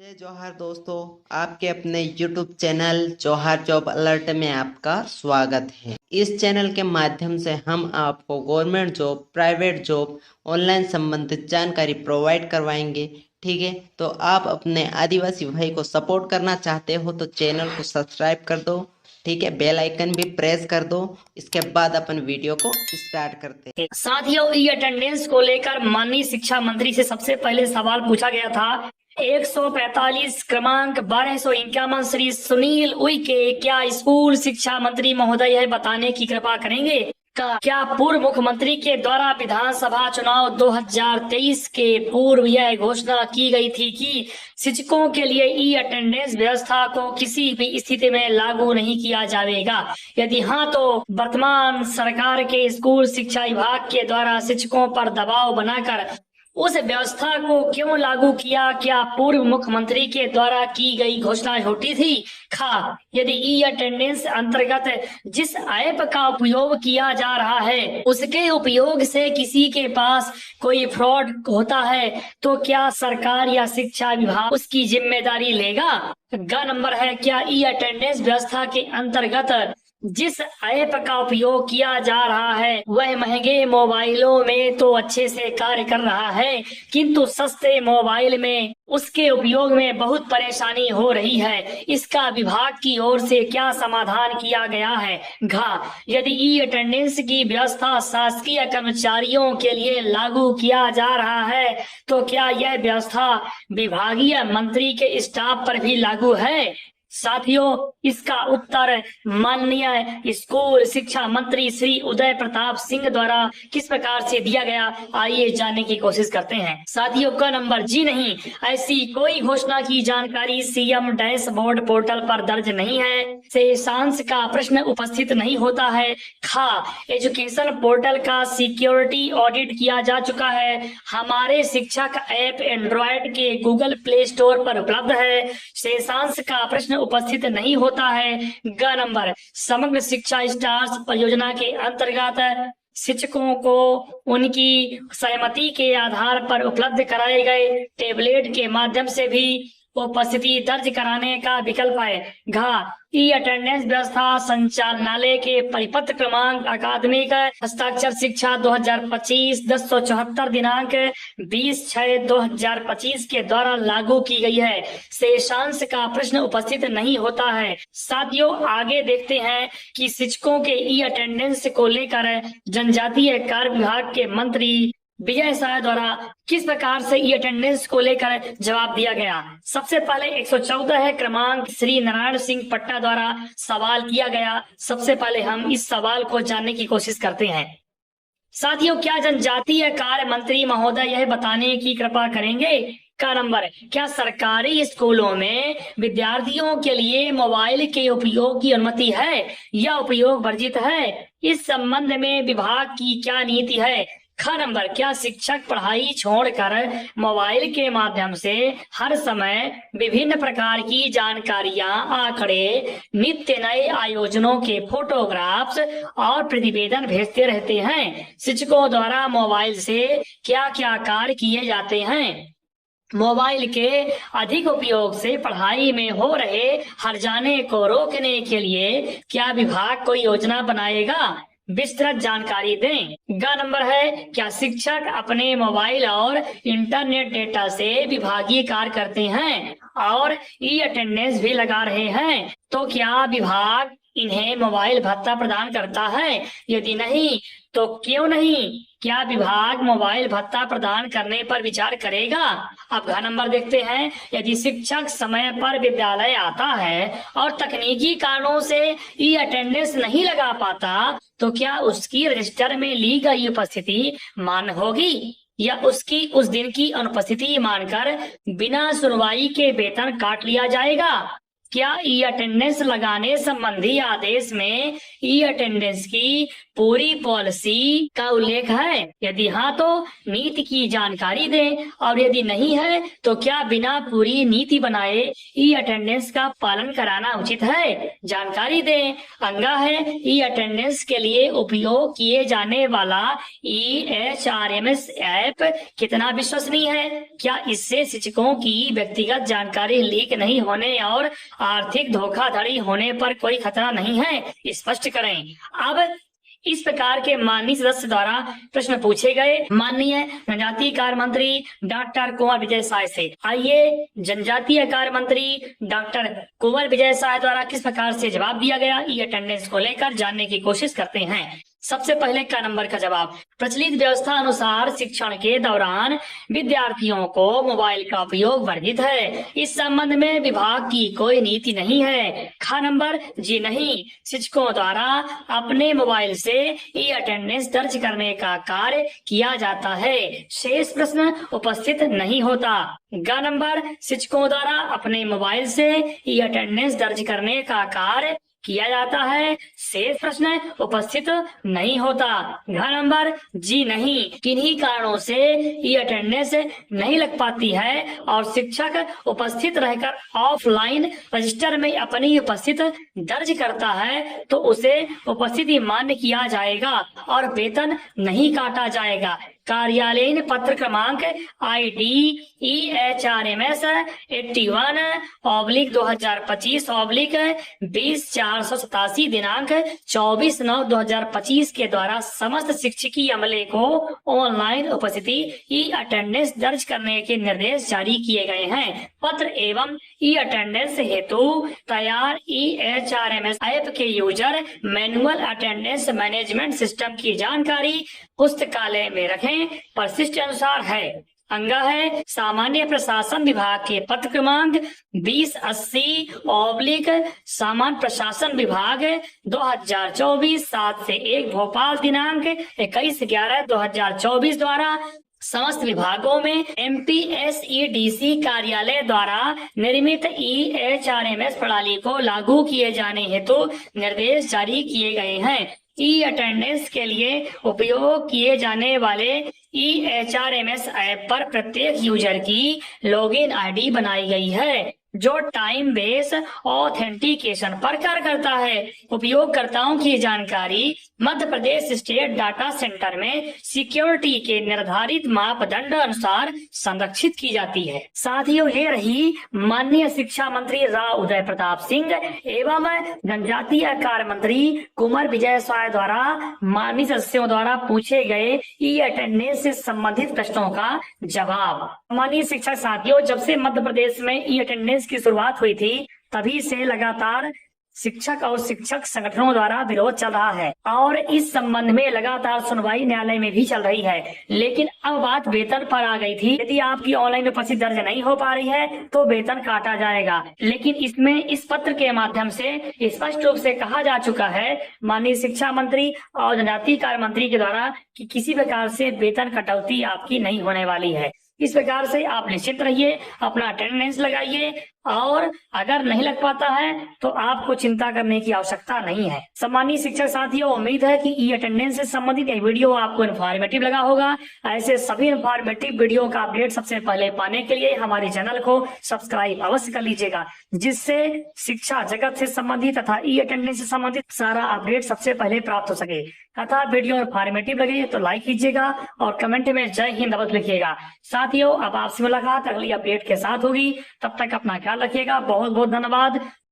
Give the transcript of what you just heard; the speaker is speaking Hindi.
जय जौहर दोस्तों, आपके अपने YouTube चैनल जौहर जॉब अलर्ट में आपका स्वागत है। इस चैनल के माध्यम से हम आपको government job, private job, online संबंधित जानकारी प्रोवाइड करवाएंगे। ठीक है, तो आप अपने आदिवासी भाई को सपोर्ट करना चाहते हो तो चैनल को सब्सक्राइब कर दो। ठीक है, बेल आइकन भी प्रेस कर दो। इसके बाद अपन वीडियो को स्टार्ट करते हैं। साथियों, ई अटेंडेंस को लेकर माननीय शिक्षा मंत्री से सबसे पहले सवाल पूछा गया था। 145 क्रमांक 1251 श्री सुनील उइके क्या स्कूल शिक्षा मंत्री महोदय यह बताने की कृपा करेंगे क्या पूर्व मुख्यमंत्री के द्वारा विधानसभा चुनाव 2023 के पूर्व यह घोषणा की गई थी कि शिक्षकों के लिए ई अटेंडेंस व्यवस्था को किसी भी स्थिति में लागू नहीं किया जाएगा? यदि हाँ, तो वर्तमान सरकार के स्कूल शिक्षा विभाग के द्वारा शिक्षकों पर दबाव बनाकर उस व्यवस्था को क्यों लागू किया? क्या पूर्व मुख्यमंत्री के द्वारा की गई घोषणा झूठी थी? यदि ई अटेंडेंस अंतर्गत जिस ऐप का उपयोग किया जा रहा है उसके उपयोग से किसी के पास कोई फ्रॉड होता है तो क्या सरकार या शिक्षा विभाग उसकी जिम्मेदारी लेगा? नंबर है, क्या ई अटेंडेंस व्यवस्था के अंतर्गत जिस ऐप का उपयोग किया जा रहा है वह महंगे मोबाइलों में तो अच्छे से कार्य कर रहा है, किंतु सस्ते मोबाइल में उसके उपयोग में बहुत परेशानी हो रही है? इसका विभाग की ओर से क्या समाधान किया गया है? यदि ई अटेंडेंस की व्यवस्था शासकीय कर्मचारियों के लिए लागू किया जा रहा है तो क्या यह व्यवस्था विभागीय मंत्री के स्टाफ पर भी लागू है? साथियों, इसका उत्तर माननीय स्कूल शिक्षा मंत्री श्री उदय प्रताप सिंह द्वारा किस प्रकार से दिया गया, आइए जानने की कोशिश करते हैं। साथियों का नंबर, जी नहीं, ऐसी कोई घोषणा की जानकारी सीएम डैशबोर्ड पोर्टल पर दर्ज नहीं है। शेषांश का प्रश्न उपस्थित नहीं होता है। एजुकेशन पोर्टल का सिक्योरिटी ऑडिट किया जा चुका है। हमारे शिक्षक ऐप एंड्रॉयड के गूगल प्ले स्टोर पर उपलब्ध है। शेषांश का प्रश्न उपस्थित नहीं होता है। नंबर, समग्र शिक्षा स्टार्स परियोजना के अंतर्गत शिक्षकों को उनकी सहमति के आधार पर उपलब्ध कराए गए टेबलेट के माध्यम से भी उपस्थिति दर्ज कराने का विकल्प है। ई अटेंडेंस व्यवस्था संचालनालय के परिपत्र क्रमांक अकादमिक हस्ताक्षर शिक्षा 2025 1074 दिनांक 20/6/2025 के द्वारा लागू की गई है। शेषांश का प्रश्न उपस्थित नहीं होता है। साथियों, आगे देखते हैं कि शिक्षकों के ई अटेंडेंस को लेकर जनजातीय कार्य विभाग के मंत्री विजय शाह द्वारा किस प्रकार से ई अटेंडेंस को लेकर जवाब दिया गया। सबसे पहले 114 क्रमांक श्री नारायण सिंह पट्टा द्वारा सवाल किया गया। सबसे पहले हम इस सवाल को जानने की कोशिश करते हैं। साथियों, क्या जनजातीय कार्य मंत्री महोदय यह बताने की कृपा करेंगे नंबर, क्या सरकारी स्कूलों में विद्यार्थियों के लिए मोबाइल के उपयोग की अनुमति है या उपयोग वर्जित है? इस संबंध में विभाग की क्या नीति है? नंबर, क्या शिक्षक पढ़ाई छोड़कर मोबाइल के माध्यम से हर समय विभिन्न प्रकार की जानकारियां, आंकड़े, नित्य नए आयोजनों के फोटोग्राफ्स और प्रतिवेदन भेजते रहते हैं? शिक्षकों द्वारा मोबाइल से क्या क्या कार्य किए जाते हैं? मोबाइल के अधिक उपयोग से पढ़ाई में हो रहे हर्जाने को रोकने के लिए क्या विभाग कोई योजना बनाएगा? विस्तृत जानकारी दें। नंबर है, क्या शिक्षक अपने मोबाइल और इंटरनेट डेटा से विभागीय कार्य करते हैं और ई अटेंडेंस भी लगा रहे हैं तो क्या विभाग इन्हें मोबाइल भत्ता प्रदान करता है? यदि नहीं तो क्यों नहीं? क्या विभाग मोबाइल भत्ता प्रदान करने पर विचार करेगा? अब नंबर देखते हैं, यदि शिक्षक समय पर विद्यालय आता है और तकनीकी कारणों से ई अटेंडेंस नहीं लगा पाता तो क्या उसकी रजिस्टर में ली गई उपस्थिति मान्य होगी या उसकी उस दिन की अनुपस्थिति मानकर बिना सुनवाई के वेतन काट लिया जाएगा? क्या ई अटेंडेंस लगाने संबंधी आदेश में ई अटेंडेंस की पूरी पॉलिसी का उल्लेख है? यदि हाँ तो नीति की जानकारी दें, और यदि नहीं है तो क्या बिना पूरी नीति बनाए ई अटेंडेंस का पालन कराना उचित है? जानकारी दें। अंगा है, ई अटेंडेंस के लिए उपयोग किए जाने वाला EHRMS ऐप कितना विश्वसनीय है? क्या इससे शिक्षकों की व्यक्तिगत जानकारी लीक नहीं होने और आर्थिक धोखाधड़ी होने पर कोई खतरा नहीं है? स्पष्ट करें। अब इस प्रकार के माननीय सदस्य द्वारा प्रश्न पूछे गए माननीय जनजातीय कार्य मंत्री डॉक्टर कुंवर विजय साय से। आइए जनजातीय कार्य मंत्री डॉक्टर कुंवर विजय साय द्वारा किस प्रकार से जवाब दिया गया ई अटेंडेंस को लेकर जानने की कोशिश करते हैं। सबसे पहले का नंबर का जवाब, प्रचलित व्यवस्था अनुसार शिक्षण के दौरान विद्यार्थियों को मोबाइल का उपयोग वर्जित है। इस संबंध में विभाग की कोई नीति नहीं है। खा नंबर, जी नहीं, शिक्षकों द्वारा अपने मोबाइल से ई अटेंडेंस दर्ज करने का कार्य किया जाता है। शेष प्रश्न उपस्थित नहीं होता। ग नंबर, शिक्षकों द्वारा अपने मोबाइल से ई अटेंडेंस दर्ज करने का कार्य किया जाता है। शेष प्रश्न उपस्थित नहीं होता। घ नंबर, जी नहीं, किन्हीं कारणों से ये अटेंडेंस नहीं लग पाती है और शिक्षक उपस्थित रहकर ऑफलाइन रजिस्टर में अपनी उपस्थित दर्ज करता है तो उसे उपस्थिति मान्य किया जाएगा और वेतन नहीं काटा जाएगा। कार्यालयीन पत्र क्रमांक ID EHRMS 81/2025/20/487 दिनांक 24/9/2025 के द्वारा समस्त शिक्षकीय अमले को ऑनलाइन उपस्थिति ई अटेंडेंस दर्ज करने के निर्देश जारी किए गए हैं। पत्र एवं ई अटेंडेंस हेतु तैयार EHRMS ऐप के user manual attendance management system की जानकारी पुस्तकालय में रखें। परिशिष्ट अनुसार है। अंगा है, सामान्य प्रशासन विभाग के पत्र क्रमांक 2080/ सामान्य प्रशासन विभाग 2024 7 से 1 भोपाल दिनांक 21/11/2024 द्वारा समस्त विभागों में MPSEDC कार्यालय द्वारा निर्मित EHRMS प्रणाली को लागू किए जाने हेतु निर्देश जारी किए गए हैं। ई अटेंडेंस के लिए उपयोग किए जाने वाले EHRMS ऐप पर प्रत्येक यूजर की लॉगिन ID बनाई गई है जो टाइम बेस ऑथेंटिकेशन पर कार्य करता है। उपयोगकर्ताओं की जानकारी Madhya Pradesh state data centre में सिक्योरिटी के निर्धारित मापदंड अनुसार संरक्षित की जाती है। साथियों, ये रही माननीय शिक्षा मंत्री राव उदय प्रताप सिंह एवं जनजातीय कार्य मंत्री कुंवर विजय साय द्वारा माननीय सदस्यों द्वारा पूछे गए ई अटेंडेंस से संबंधित प्रश्नों का जवाब। माननीय शिक्षक साथियों, जब से मध्य प्रदेश में ई अटेंडेंस की शुरुआत हुई थी तभी से लगातार शिक्षक और शिक्षक संगठनों द्वारा विरोध चल रहा है और इस संबंध में लगातार सुनवाई न्यायालय में भी चल रही है। लेकिन अब बात वेतन पर आ गई थी। यदि आपकी ऑनलाइन उपस्थिति दर्ज नहीं हो पा रही है तो वेतन काटा जाएगा। लेकिन इसमें इस पत्र के माध्यम से स्पष्ट रूप से कहा जा चुका है माननीय शिक्षा मंत्री और जनजातीय कार्य मंत्री के द्वारा कि किसी प्रकार से वेतन कटौती आपकी नहीं होने वाली है। इस प्रकार से आप निश्चिंत रहिए, अपना अटेंडेंस लगाइए और अगर नहीं लग पाता है तो आपको चिंता करने की आवश्यकता नहीं है। सम्मानित शिक्षक साथियों, उम्मीद है कि ई अटेंडेंस से संबंधित ये वीडियो आपको इन्फॉर्मेटिव लगा होगा। ऐसे सभी इन्फॉर्मेटिव वीडियो का अपडेट सबसे पहले पाने के लिए हमारे चैनल को सब्सक्राइब अवश्य कर लीजिएगा, जिससे शिक्षा जगत से संबंधित तथा ई अटेंडेंस से संबंधित सारा अपडेट सबसे पहले प्राप्त हो सके। तथा वीडियो इन्फॉर्मेटिव लगे तो लाइक कीजिएगा और कमेंट में जय हिंद अवश्य लिखिएगा। साथियों, अब आपसे मुलाकात अगली अपडेट के साथ होगी। तब तक अपना ख्याल रखिएगा। बहुत बहुत धन्यवाद।